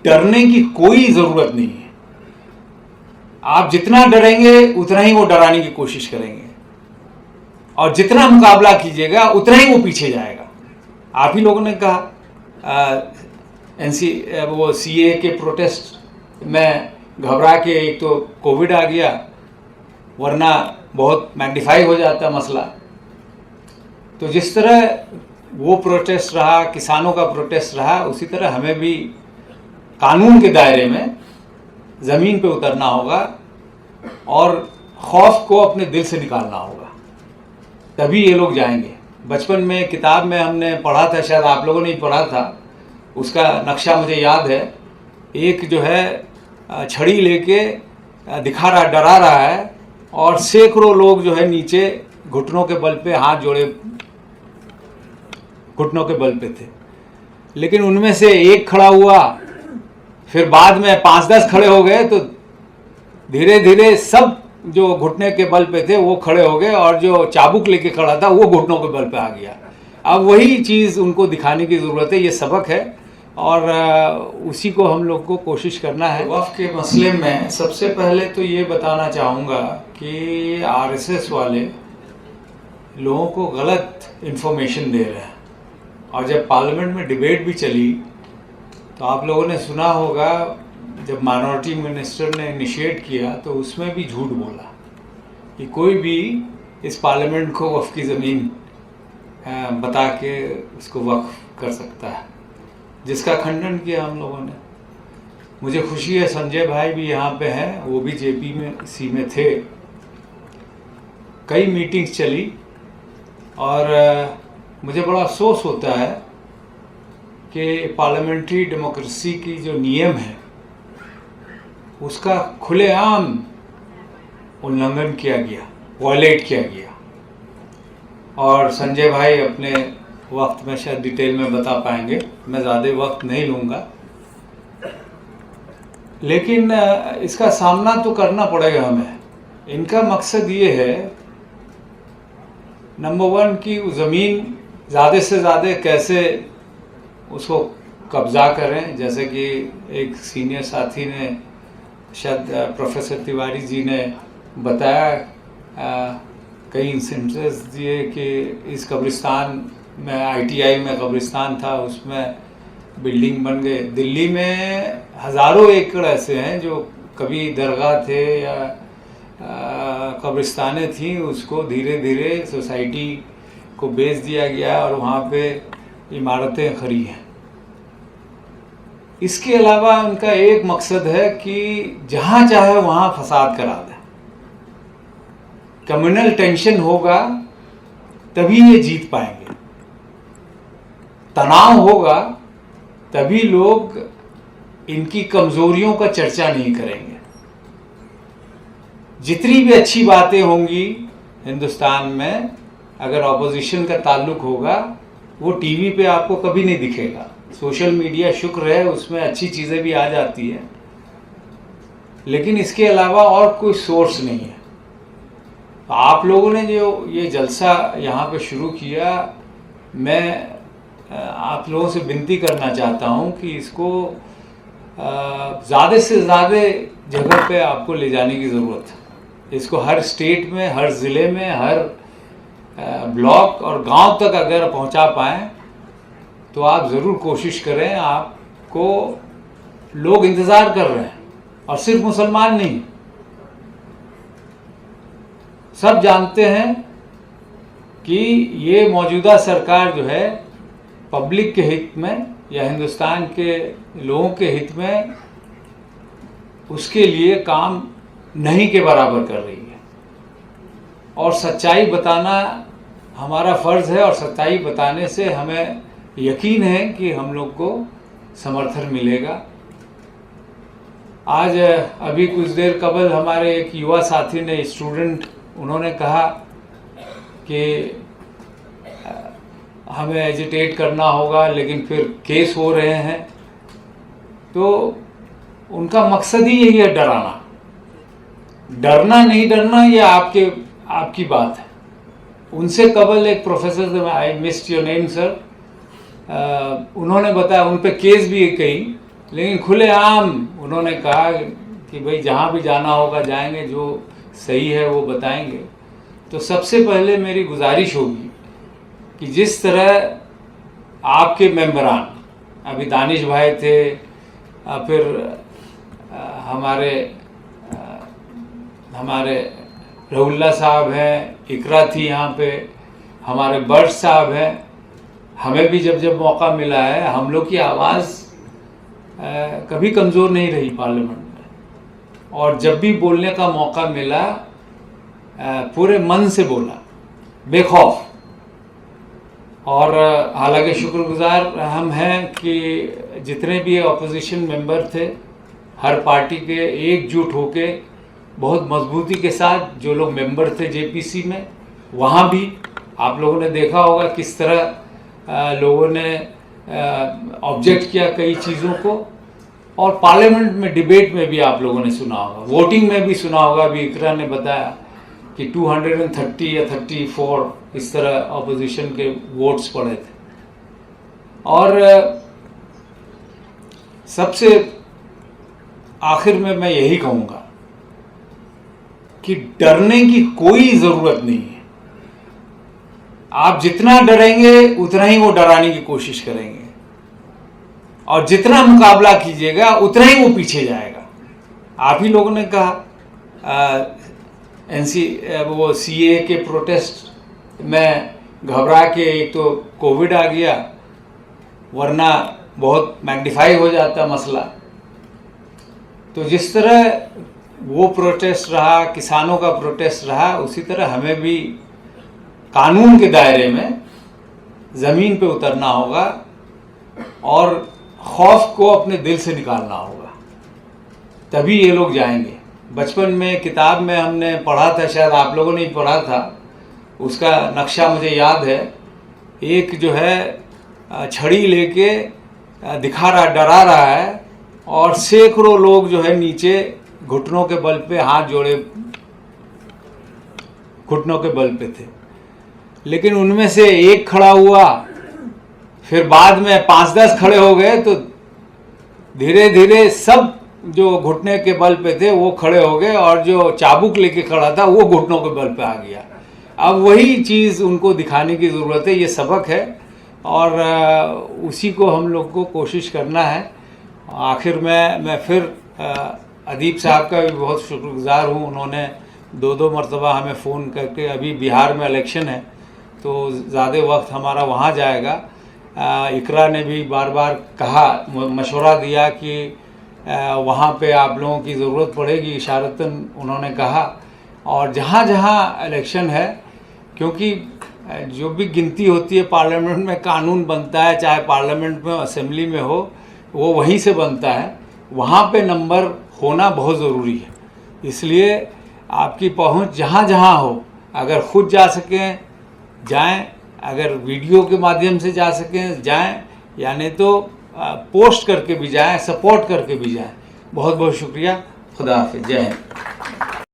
डरने की कोई ज़रूरत नहीं है। आप जितना डरेंगे उतना ही वो डराने की कोशिश करेंगे, और जितना मुकाबला कीजिएगा उतना ही वो पीछे जाएगा। आप ही लोगों ने कहा वो सीए के प्रोटेस्ट में घबरा के, एक तो कोविड आ गया, वरना बहुत मैग्नीफाई हो जाता मसला। तो जिस तरह वो प्रोटेस्ट रहा, किसानों का प्रोटेस्ट रहा, उसी तरह हमें भी कानून के दायरे में ज़मीन पे उतरना होगा और खौफ को अपने दिल से निकालना होगा, तभी ये लोग जाएंगे। बचपन में किताब में हमने पढ़ा था, शायद आप लोगों ने ही पढ़ा था, उसका नक्शा मुझे याद है। एक जो है छड़ी लेके दिखा रहा, डरा रहा है, और सैकड़ों लोग जो है नीचे घुटनों के बल पे, हाथ जोड़े घुटनों के बल पे थे। लेकिन उनमें से एक खड़ा हुआ, फिर बाद में 5-10 खड़े हो गए, तो धीरे धीरे सब जो घुटने के बल पे थे वो खड़े हो गए, और जो चाबुक लेके खड़ा था वो घुटनों के बल पे आ गया। अब वही चीज़ उनको दिखाने की ज़रूरत है। ये सबक है, और उसी को हम लोग को कोशिश करना है। वक्फ के मसले में सबसे पहले तो ये बताना चाहूँगा कि आरएसएस वाले लोगों को गलत इन्फॉर्मेशन दे रहे हैं। और जब पार्लियामेंट में डिबेट भी चली तो आप लोगों ने सुना होगा, जब माइनॉरिटी मिनिस्टर ने इनिशिएट किया तो उसमें भी झूठ बोला कि कोई भी इस पार्लियामेंट को वक्फ की ज़मीन बता के उसको वक्फ कर सकता है, जिसका खंडन किया हम लोगों ने। मुझे खुशी है संजय भाई भी यहाँ पे हैं, वो भी जेपी में सी में थे। कई मीटिंग्स चली, और मुझे बड़ा अफसोस होता है कि पार्लियामेंट्री डेमोक्रेसी की जो नियम है उसका खुलेआम उल्लंघन किया गया, वॉयलेट किया गया। और संजय भाई अपने वक्त में शायद डिटेल में बता पाएंगे, मैं ज़्यादा वक्त नहीं लूँगा। लेकिन इसका सामना तो करना पड़ेगा हमें। इनका मकसद ये है, नंबर 1 कि ज़मीन ज़्यादा से ज़्यादा कैसे उसको कब्ज़ा करें। जैसे कि एक सीनियर साथी ने, शायद प्रोफेसर तिवारी जी ने बताया, कई इंसेंटिव्स दिए कि इस कब्रिस्तान में, आईटीआई में कब्रिस्तान था, उसमें बिल्डिंग बन गए। दिल्ली में हज़ारों एकड़ ऐसे हैं जो कभी दरगाह थे या कब्रिस्तानें थीं, उसको धीरे धीरे सोसाइटी को बेच दिया गया और वहाँ पे इमारतें खड़ी हैं। इसके अलावा उनका एक मकसद है कि जहाँ चाहे वहाँ फसाद करा दें। कम्युनल टेंशन होगा तभी ये जीत पाएंगे, तनाव होगा तभी लोग इनकी कमजोरियों का चर्चा नहीं करेंगे। जितनी भी अच्छी बातें होंगी हिंदुस्तान में, अगर ऑपोजिशन का ताल्लुक होगा, वो टीवी पे आपको कभी नहीं दिखेगा। सोशल मीडिया शुक्र है, उसमें अच्छी चीज़ें भी आ जाती हैं, लेकिन इसके अलावा और कोई सोर्स नहीं है। आप लोगों ने जो ये जलसा यहाँ पे शुरू किया, मैं आप लोगों से विनती करना चाहता हूँ कि इसको ज़्यादा से ज़्यादा जगह पे आपको ले जाने की ज़रूरत है। इसको हर स्टेट में, हर ज़िले में, हर ब्लॉक और गांव तक अगर पहुंचा पाएँ तो आप ज़रूर कोशिश करें। आपको लोग इंतज़ार कर रहे हैं, और सिर्फ मुसलमान नहीं, सब जानते हैं कि ये मौजूदा सरकार जो है पब्लिक के हित में या हिंदुस्तान के लोगों के हित में, उसके लिए काम नहीं के बराबर कर रही है। और सच्चाई बताना हमारा फ़र्ज़ है, और सच्चाई बताने से हमें यकीन है कि हम लोग को समर्थन मिलेगा। आज अभी कुछ देर कबल हमारे एक युवा साथी ने, स्टूडेंट, उन्होंने कहा कि हमें एजिटेट करना होगा, लेकिन फिर केस हो रहे हैं। तो उनका मकसद ही यही है, डराना। डरना नहीं डरना ये आपकी बात है। उनसे कबल एक professor, I missed your name sir, उन्होंने बताया, उन पे केस भी कई लेकिन खुलेआम उन्होंने कहा कि भाई जहाँ भी जाना होगा जाएंगे, जो सही है वो बताएंगे। तो सबसे पहले मेरी गुजारिश होगी कि जिस तरह आपके मेंबरान, अभी दानिश भाई थे, फिर हमारे रहुल्ला साहब हैं, इकरा थी यहाँ पे, हमारे बर्ड साहब हैं, हमें भी जब जब मौका मिला है, हम लोग की आवाज़ कभी कमज़ोर नहीं रही पार्लियामेंट में, और जब भी बोलने का मौका मिला पूरे मन से बोला, बेखौफ। और हालांकि शुक्रगुजार हम हैं कि जितने भी अपोजिशन मेंबर थे, हर पार्टी के एकजुट होके बहुत मजबूती के साथ, जो लोग मेंबर थे जेपीसी में, वहाँ भी आप लोगों ने देखा होगा किस तरह लोगों ने ऑब्जेक्ट किया कई चीज़ों को, और पार्लियामेंट में डिबेट में भी आप लोगों ने सुना होगा, वोटिंग में भी सुना होगा। अभी इकरा ने बताया कि 230 या 34 इस तरह अपोजिशन के वोट्स पड़े थे। और सबसे आखिर में मैं यही कहूँगा कि डरने की कोई ज़रूरत नहीं है। आप जितना डरेंगे उतना ही वो डराने की कोशिश करेंगे, और जितना मुकाबला कीजिएगा उतना ही वो पीछे जाएगा। आप ही लोगों ने कहा वो सीए के प्रोटेस्ट में घबरा के, एक तो कोविड आ गया, वरना बहुत मैग्नीफाई हो जाता मसला। तो जिस तरह वो प्रोटेस्ट रहा, किसानों का प्रोटेस्ट रहा, उसी तरह हमें भी कानून के दायरे में ज़मीन पे उतरना होगा और खौफ को अपने दिल से निकालना होगा, तभी ये लोग जाएंगे। बचपन में किताब में हमने पढ़ा था, शायद आप लोगों ने पढ़ा था, उसका नक्शा मुझे याद है। एक जो है छड़ी लेके दिखा रहा, डरा रहा है, और सैकड़ों लोग जो है नीचे घुटनों के बल पे हाथ जोड़े घुटनों के बल पे थे। लेकिन उनमें से एक खड़ा हुआ, फिर बाद में 5-10 खड़े हो गए, तो धीरे धीरे सब जो घुटने के बल पे थे वो खड़े हो गए, और जो चाबुक लेके खड़ा था वो घुटनों के बल पे आ गया। अब वही चीज़ उनको दिखाने की ज़रूरत है, ये सबक है, और उसी को हम लोग को कोशिश करना है। आखिर में मैं फिर अदीब साहब का भी बहुत शुक्रगुजार हूँ, उन्होंने 2 मरतबा हमें फ़ोन करके, अभी बिहार में इलेक्शन है तो ज़्यादा वक्त हमारा वहाँ जाएगा। इकरा ने भी बार बार कहा, मशवरा दिया कि वहाँ पे आप लोगों की ज़रूरत पड़ेगी, इशारतन उन्होंने कहा। और जहाँ जहाँ इलेक्शन है, क्योंकि जो भी गिनती होती है पार्लियामेंट में, कानून बनता है, चाहे पार्लियामेंट में असेंबली में हो, वो वहीं से बनता है, वहाँ पे नंबर होना बहुत ज़रूरी है। इसलिए आपकी पहुँच जहाँ जहाँ हो, अगर खुद जा सकें जाएं, अगर वीडियो के माध्यम से जा सकें जाएं, या नहीं तो पोस्ट करके भी जाएं, सपोर्ट करके भी जाएं। बहुत बहुत शुक्रिया। खुदा हाफिज़। जय हिंद।